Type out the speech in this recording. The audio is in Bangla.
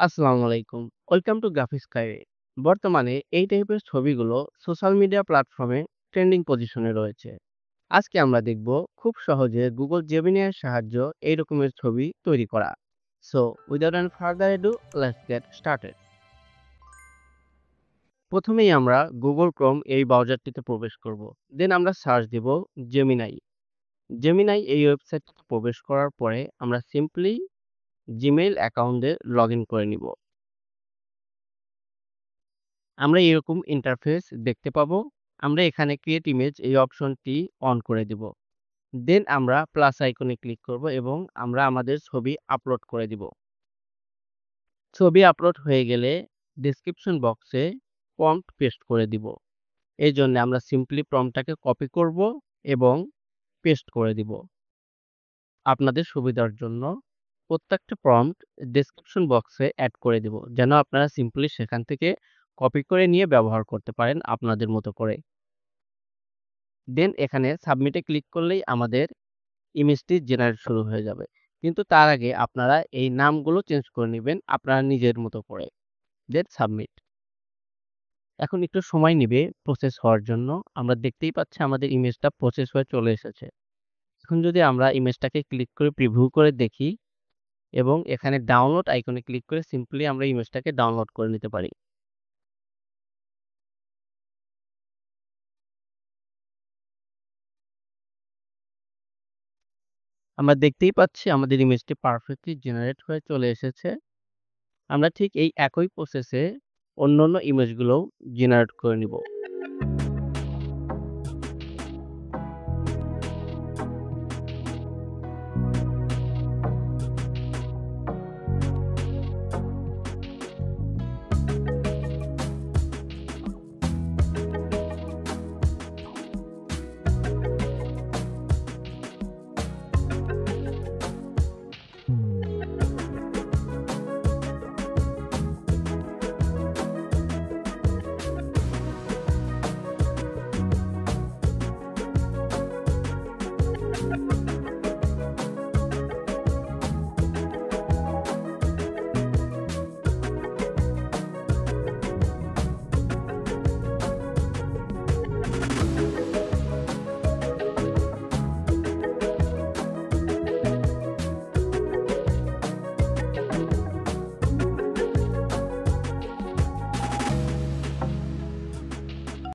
আসসালামু আলাইকুম। ওয়েলকাম টু গ্রাফিক্স কাইরে। বর্তমানে এই টাইপের ছবিগুলো সোশ্যাল মিডিয়া প্ল্যাটফর্মে ট্রেন্ডিং পজিশনে রয়েছে। আজকে আমরা দেখব খুব সহজে Google Gemini এর সাহায্য এই রকমের ছবি তৈরি করা। So without any further ado let's get started. প্রথমেই আমরা Google Chrome এই ব্রাউজারটিতে প্রবেশ করব। দেন আমরা সার্চ দিব Gemini। Gemini এই ওয়েবসাইটটিতে প্রবেশ করার পরে আমরা সিম্পলি Gmail অ্যাকাউন্টে লগইন করে নিব। আমরা এরকম ইন্টারফেস দেখতে পাবো। আমরা এখানে ক্রিয়েট ইমেজ এই অপশনটি অন করে দিব। দেন আমরা প্লাস আইকনে ক্লিক করব এবং আমরা আমাদের ছবি আপলোড করে দিব। ছবি আপলোড হয়ে গেলে ডেসক্রিপশন বক্সে প্রম্পট পেস্ট করে দিব। এই জন্য আমরা সিম্পলি প্রম্পটটাকে কপি করব এবং পেস্ট করে দিব। আপনাদের সুবিধার জন্য প্রত্যেকটা প্রম্পট ডেসক্রিপশন বক্সে অ্যাড করে দিব, যেন আপনারা সিম্পলি সেখান থেকে কপি করে নিয়ে ব্যবহার করতে পারেন আপনাদের মতো করে। দেন এখানে সাবমিটে ক্লিক করলেই আমাদের ইমেজটি জেনারেট শুরু হয়ে যাবে। কিন্তু তার আগে আপনারা এই নামগুলো চেঞ্জ করে নিবেন আপনারা নিজের মতো করে। দেন সাবমিট। এখন একটু সময় নিবে প্রসেস হওয়ার জন্য। আমরা দেখতেই পাচ্ছি আমাদের ইমেজটা প্রসেস হয়ে চলে এসেছে। এখন যদি আমরা ইমেজটাকে ক্লিক করে প্রিভিউ করে দেখি এবং এখানে ডাউনলোড আইকনে ক্লিক করে সিম্পলি আমরা ইমেজটাকে ডাউনলোড করে নিতে পারি। আমরা দেখতেই পাচ্ছি আমাদের ইমেজটি পারফেক্টলি জেনারেট হয়ে চলে এসেছে। আমরা ঠিক এই একই প্রসেসে অন্যান্য ইমেজগুলোও জেনারেট করে নিব।